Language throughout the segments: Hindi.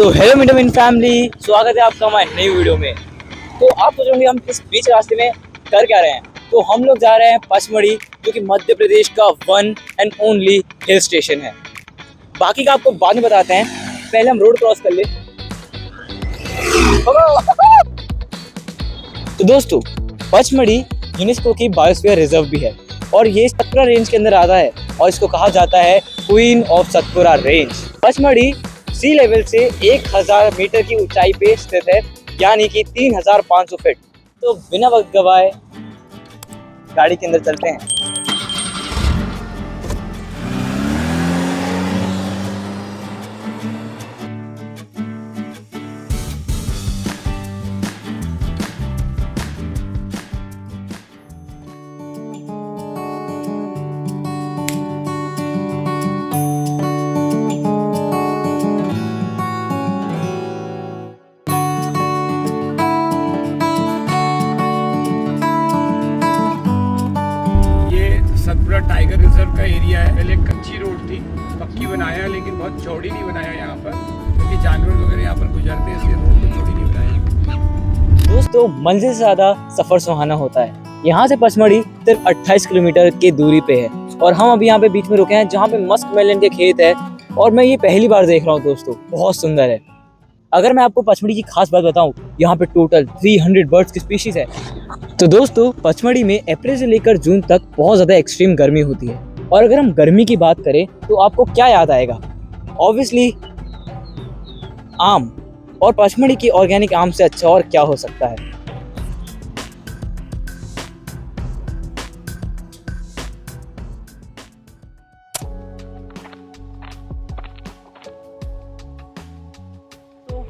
तो हेलो मीडियम फैमिली, स्वागत है आपका हमारे नई वीडियो में। तो आप सोचोगे हम इस बीच रास्ते में कर क्या रहे हैं। तो हम लोग जा रहे हैं पचमढ़ी, जो कि मध्य प्रदेश का one and only hill station है। बाकी का आपको बाद में बताते हैं, पहले हम रोड क्रॉस कर ले। तो दोस्तों, पचमढ़ी यूनेस्को की बायोस्फीयर रिजर्व भी है और ये सतपुरा रेंज के अंदर आता है और इसको कहा जाता है queen of Satpura range. Pachmarhi sea level से 1000 मीटर की ऊंचाई पे स्थित है, यानी कि 3500 फीट। तो बिना वक्त गवाए गाड़ी के अंदर चलते हैं। सतपुरा टाइगर रिजर्व का एरिया है। पहले कच्ची रोड थी, पक्की बनाया, लेकिन बहुत चौड़ी नहीं बनाया यहाँ पर, क्योंकि जानवर वगैरह यहाँ पर गुजरते हैं, इसलिए रोड को चौड़ी नहीं बनाया। दोस्तों, मंजिल से ज़्यादा सफ़र सुहाना होता है। यहाँ से पचमढ़ी सिर्फ 28 किलोमीटर की दूरी पे है और हम अभी यहाँ पे बीच में रुके हैं, जहाँ पे मस्क मेलन के खेत है और मैं ये पहली बार देख रहा हूँ। दोस्तों, बहुत सुंदर है। अगर मैं आपको पचमढ़ी की खास बात बताऊँ, यहाँ पे टोटल 300 बर्ड्स की स्पीशीज है। तो दोस्तों, पचमढ़ी में अप्रैल से लेकर जून तक बहुत ज़्यादा एक्सट्रीम गर्मी होती है। और अगर हम गर्मी की बात करें तो आपको क्या याद आएगा? ऑब्वियसली आम, और पचमढ़ी की ऑर्गेनिक आम से अच्छा और क्या हो सकता है।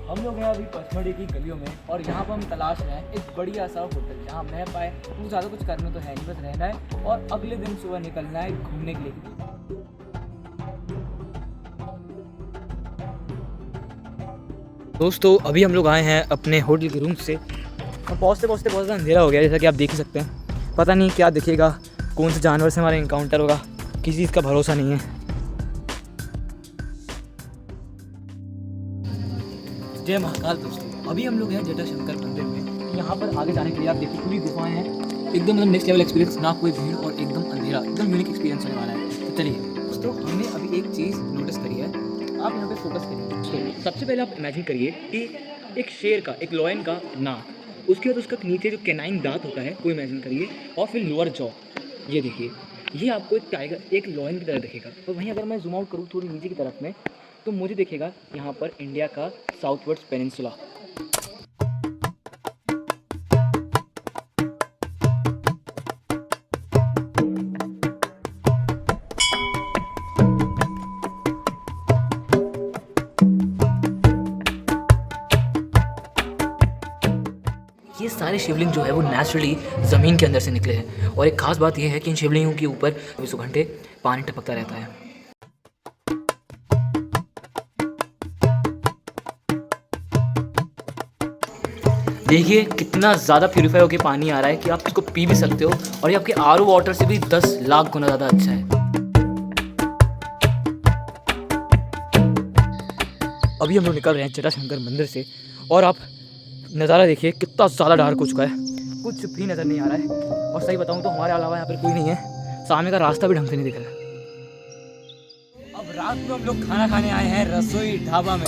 हम लोग हैं अभी पचमढ़ी की गलियों में और यहाँ पर हम तलाश रहे हैं एक बढ़िया सा होटल जहाँ रह पाए। तो ज़्यादा कुछ करना तो है नहीं, बस रहना है और अगले दिन सुबह निकलना है घूमने के लिए। दोस्तों, अभी हम लोग आए हैं अपने होटल के रूम से और पहुँचते पहुँचते बहुत ज़्यादा अंधेरा हो गया, जैसा कि आप देख ही सकते हैं। पता नहीं क्या दिखेगा, कौन से जानवर से हमारा इनकाउंटर होगा, किसी चीज़ का भरोसा नहीं है। जय महाकाल। दोस्तों, अभी हम लोग हैं जटाशंकर मंदिर में। यहाँ पर आगे जाने के लिए आप देखिए पूरी गुफाएं हैं, एकदम मतलब नेक्स्ट लेवल एक्सपीरियंस, ना कोई भीड़ और एकदम अंधेरा, एकदम यूनिक एक्सपीरियंस होने वाला है। तो चलिए दोस्तों, हमने अभी एक चीज़ नोटिस करी है, आप यहाँ पे फोकस करिए। तो सबसे पहले आप इमेजिन करिए कि एक शेर का, एक लॉयन का नाक, उसके बाद उसका नीचे जो कैनाइन दांत होता है वो इमेजिन करिए, और फिर लोअर जॉ। ये देखिए, ये आपको एक टाइगर, एक लॉयन की तरह दिखेगा। तो वहीं अगर मैं जूम आउट करूँ थोड़ी नीचे की तरफ में, तो मुझे दिखेगा यहाँ पर इंडिया का साउथवर्ड्स पेनिनसुला। ये सारे शिवलिंग जो है वो नेचुरली ज़मीन के अंदर से निकले हैं और एक खास बात यह है कि इन शिवलिंगों के ऊपर 24 घंटे पानी टपकता रहता है। देखिए कितना ज़्यादा प्यूरीफाई होकर पानी आ रहा है कि आप इसको पी भी सकते हो, और ये आपके आरओ वाटर से भी 10 लाख गुना ज़्यादा अच्छा है। अभी हम लोग निकल रहे हैं जटाशंकर मंदिर से और आप नज़ारा देखिए कितना ज़्यादा डार्क हो चुका है, कुछ भी नज़र नहीं आ रहा है। और सही बताऊँ तो हमारे अलावा यहाँ पर कोई नहीं है, सामने का रास्ता भी ढंग से नहीं दिख रहा। अब रात में हम लोग खाना खाने आए हैं रसोई ढाबा में।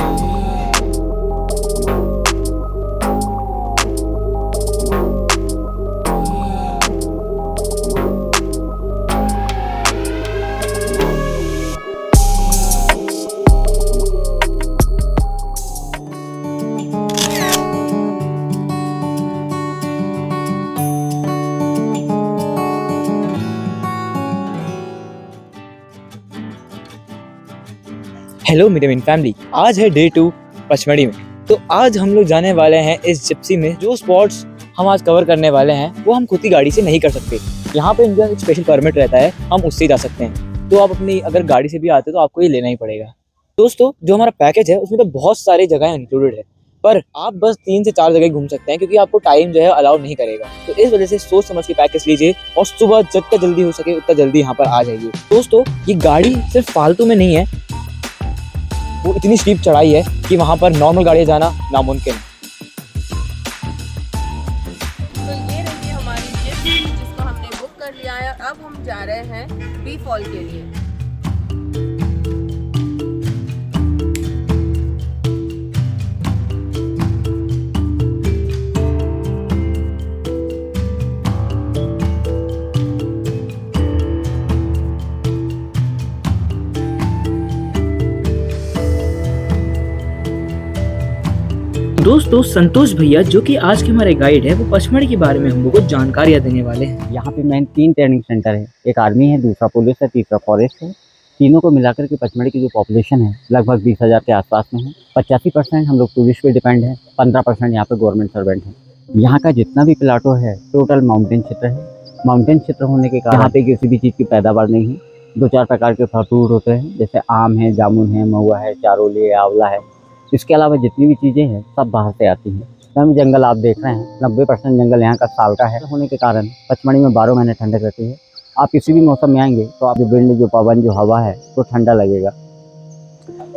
हेलो मीडियम फैमिली, आज है डे 2 पचमढ़ी में। तो आज हम लोग जाने वाले हैं इस जिप्सी में। जो स्पॉट्स हम आज कवर करने वाले हैं वो हम खुद की गाड़ी से नहीं कर सकते। यहाँ पे इनका एक स्पेशल परमिट रहता है, हम उससे ही जा सकते हैं। तो आप अपनी अगर गाड़ी से भी आते तो आपको ये लेना ही पड़ेगा। दोस्तों, जो हमारा पैकेज है उसमें तो बहुत सारी जगह इंक्लूडेड है, पर आप बस 3 से 4 जगह घूम सकते हैं क्योंकि आपको टाइम जो है अलाउ नहीं करेगा। तो इस वजह से सोच समझ के पैकेज लीजिए और सुबह जितना जल्दी हो सके उतना जल्दी यहाँ पर आ जाइए। दोस्तों, ये गाड़ी सिर्फ फालतू में नहीं है, वो इतनी स्टीप चढ़ाई है कि वहाँ पर नॉर्मल गाड़ियाँ जाना नामुमकिन है। तो ये रही हमारी जिप जिसको हमने बुक कर लिया है। अब हम जा रहे हैं बी फॉल के लिए। दोस्तों संतोष भैया जो कि आज के हमारे गाइड है, वो पचमढ़ी के बारे में हम लोग को जानकारियाँ देने वाले हैं। यहाँ पे मेन 3 ट्रेनिंग सेंटर है, एक आर्मी है, दूसरा पुलिस है, तीसरा फॉरेस्ट है। तीनों को मिलाकर के पचमढ़ी की जो पॉपुलेशन है लगभग 20,000 के आसपास में है। 85% हम लोग टूरिस्ट पे डिपेंड है, 15% यहाँ पे गवर्नमेंट सर्वेंट है। यहाँ का जितना भी प्लाटो है टोटल माउंटेन क्षेत्र है। माउंटेन क्षेत्र होने के कारण यहाँ पे किसी भी चीज़ की पैदावार नहीं है। 2-4 प्रकार के फ्रूट होते हैं, जैसे आम है, जामुन है, महुआ है, चारोली है, आंवला है। इसके अलावा जितनी भी चीज़ें हैं सब बाहर से आती हैं। हम जंगल आप देख रहे हैं, 90% जंगल यहाँ का साल का है होने के कारण पचमढ़ी में 12 महीने ठंडक रहती है। आप किसी भी मौसम में आएंगे तो आप जो विंड, जो पवन, जो हवा है वो ठंडा लगेगा।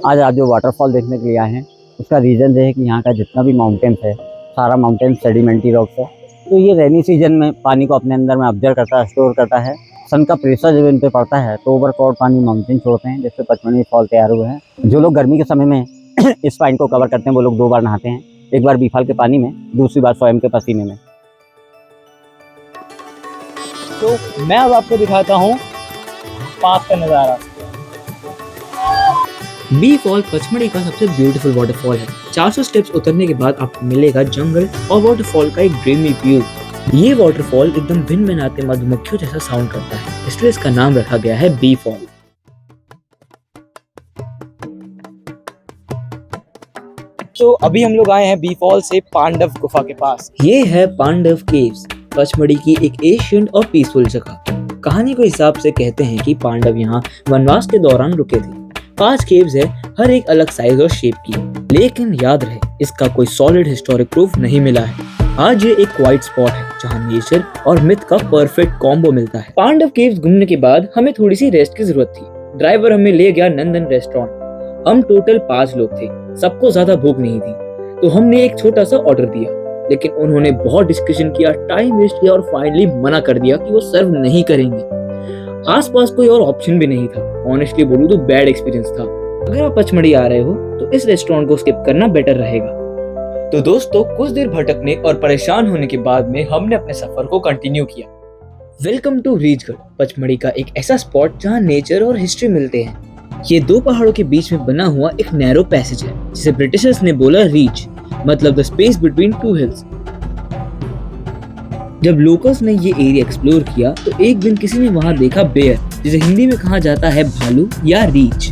आज आप जो वाटरफॉल देखने के लिए आए हैं उसका रीज़न ये है कि यहाँ का जितना भी माउंटेन्स है सारा माउंटेन सेडिमेंटी रॉक्स है। तो ये रेनी सीजन में पानी को अपने अंदर में ऑब्जर्व करता है, स्टोर करता है। सन का प्रेशर जब इन पर पड़ता है तो ओवरक्राउड पानी माउंटेन छोड़ते हैं, जिससे पचमढ़ी फॉल तैयार हुए हैं। जो लोग गर्मी के समय में इस पॉइंट को कवर करते हैं वो लोग 2 बार नहाते हैं, एक बार बीफाल के पानी में, दूसरी बार स्वयं के पसीने में। तो मैं अब आपको दिखाता हूँ पास का नज़ारा। बी फॉल पचमढ़ी का सबसे ब्यूटीफुल वाटरफॉल है। 400 स्टेप्स उतरने के बाद आपको मिलेगा जंगल और वाटरफॉल का एक ड्रीमी व्यू। ये वाटरफॉल एकदम भिनभिनाते मधुमक्खियों जैसा साउंड करता है, इसलिए इसका नाम रखा गया है बी फॉल। तो अभी हम लोग आए हैं बी फॉल से पांडव गुफा के पास। ये है पांडव केव्स, पचमढ़ी की एक एशियंट और पीसफुल जगह। कहानी के हिसाब से कहते हैं कि पांडव यहाँ वनवास के दौरान रुके थे। 5 केव्स है, हर एक अलग साइज और शेप की, लेकिन याद रहे इसका कोई सॉलिड हिस्टोरिक प्रूफ नहीं मिला है। आज ये एक क्वाइट स्पॉट है जहाँ नेचर और मिथ का परफेक्ट कॉम्बो मिलता है। पांडव केव्स घूमने के बाद हमें थोड़ी सी रेस्ट की जरूरत थी। ड्राइवर हमें ले गया नंदन रेस्टोरेंट। हम टोटल 5 लोग थे, सबको ज्यादा भूख नहीं थी, तो हमने एक छोटा सा ऑर्डर दिया, लेकिन उन्होंने बहुत डिस्कशन किया, टाइम वेस्ट किया और फाइनली मना कर दिया कि वो सर्व नहीं करेंगे। आसपास कोई और ऑप्शन भी नहीं था। ऑनेस्टली बोलूं तो बैड एक्सपीरियंस था। अगर आप पचमढ़ी आ रहे हो तो इस रेस्टोरेंट को स्किप करना बेटर रहेगा। तो दोस्तों कुछ देर भटकने और परेशान होने के बाद में हमने अपने सफर को कंटिन्यू किया। वेलकम टू रीचगढ़, पचमढ़ी का एक ऐसा स्पॉट जहाँ नेचर और हिस्ट्री मिलते हैं। ये 2 पहाड़ों के बीच में बना हुआ एक नैरो पैसेज है, जिसे ब्रिटिशर्स ने बोला रीच, मतलब द स्पेस बिटवीन 2 हिल्स। जब लोकल्स ने ये एरिया एक्सप्लोर किया तो एक दिन किसी ने वहां देखा बेयर, जिसे हिंदी में कहा जाता है भालू या रीच।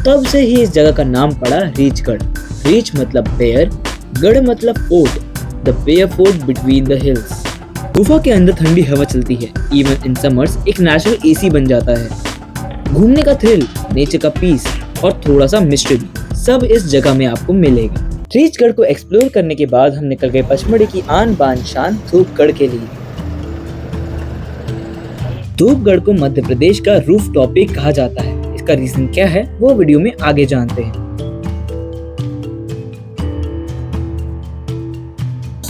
तब से ही इस जगह का नाम पड़ा रीचगढ़। रीच मतलब बेयर, गढ़ मतलब fort, the bear fort between the hills. गुफा के अंदर ठंडी हवा चलती है, इवन इन समर्स एक नेचुरल एसी बन जाता है। घूमने का थ्रिल, नेचर का पीस और थोड़ा सा मिस्ट्री सब इस जगह में आपको मिलेगा। रीचगढ़ को एक्सप्लोर करने के बाद हम निकल गए पचमढ़ी की आन बान शान धूपगढ़ के लिए। धूपगढ़ को मध्य प्रदेश का रूफ टॉप भी कहा जाता है। इसका रीजन क्या है वो वीडियो में आगे जानते हैं।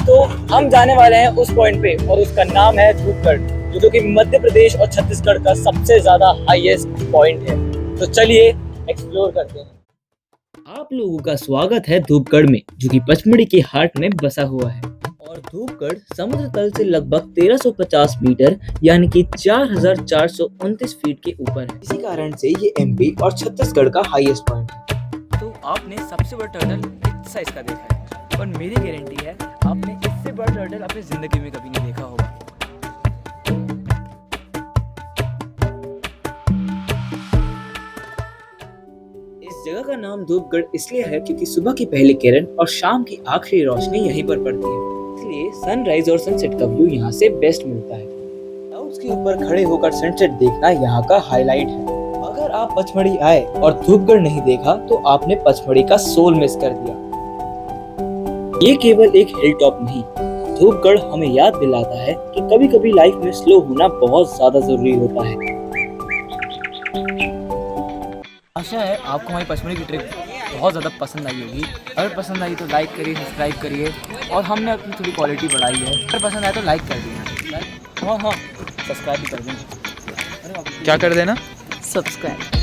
तो हम जाने वाले हैं उस पॉइंट पे और उसका नाम है धूपगढ़, जो कि मध्य प्रदेश और छत्तीसगढ़ का सबसे ज्यादा हाईएस्ट पॉइंट है। तो चलिए एक्सप्लोर करते हैं। आप लोगों का स्वागत है धूपगढ़ में, जो कि पचमढ़ी के हार्ट में बसा हुआ है। और धूपगढ़ समुद्र तल से लगभग 1350 मीटर यानी कि 4429 फीट के ऊपर है। इसी कारण से ये एमपी और छत्तीसगढ़ का हाईएस्ट पॉइंट है। तो आपने सबसे बड़ा टर्टल इस साइज का देखा है, और मेरी गारंटी है आपने इससे बड़ा टर्टल अपनी जिंदगी में कभी नहीं देखा होगा। इस जगह का नाम धूपगढ़ इसलिए है क्योंकि सुबह की पहली किरण और शाम की आखिरी रोशनी यहीं पर पड़ती है, इसलिए सनराइज और सनसेट का व्यू यहाँ से बेस्ट मिलता है। क्लाउड्स के ऊपर खड़े होकर सनसेट देखना यहाँ का हाईलाइट है। अगर आप पचमढ़ी आए और धूपगढ़ नहीं देखा तो आपने पचमढ़ी का सोल मिस कर दिया। ये केवल एक हिल टॉप नहीं, धूपगढ़ हमें याद दिलाता है कि कभी कभी लाइफ में स्लो होना बहुत ज्यादा जरूरी होता है। आशा है आपको हमारी पचमढ़ी की ट्रिप बहुत ज़्यादा पसंद आई होगी। अगर पसंद आई तो लाइक करिए, सब्सक्राइब करिए और हमने अपनी थोड़ी क्वालिटी बढ़ाई है। अगर पसंद आए तो लाइक कर दीजिए। हाँ, सब्सक्राइब भी कर दें। क्या कर देना? सब्सक्राइब।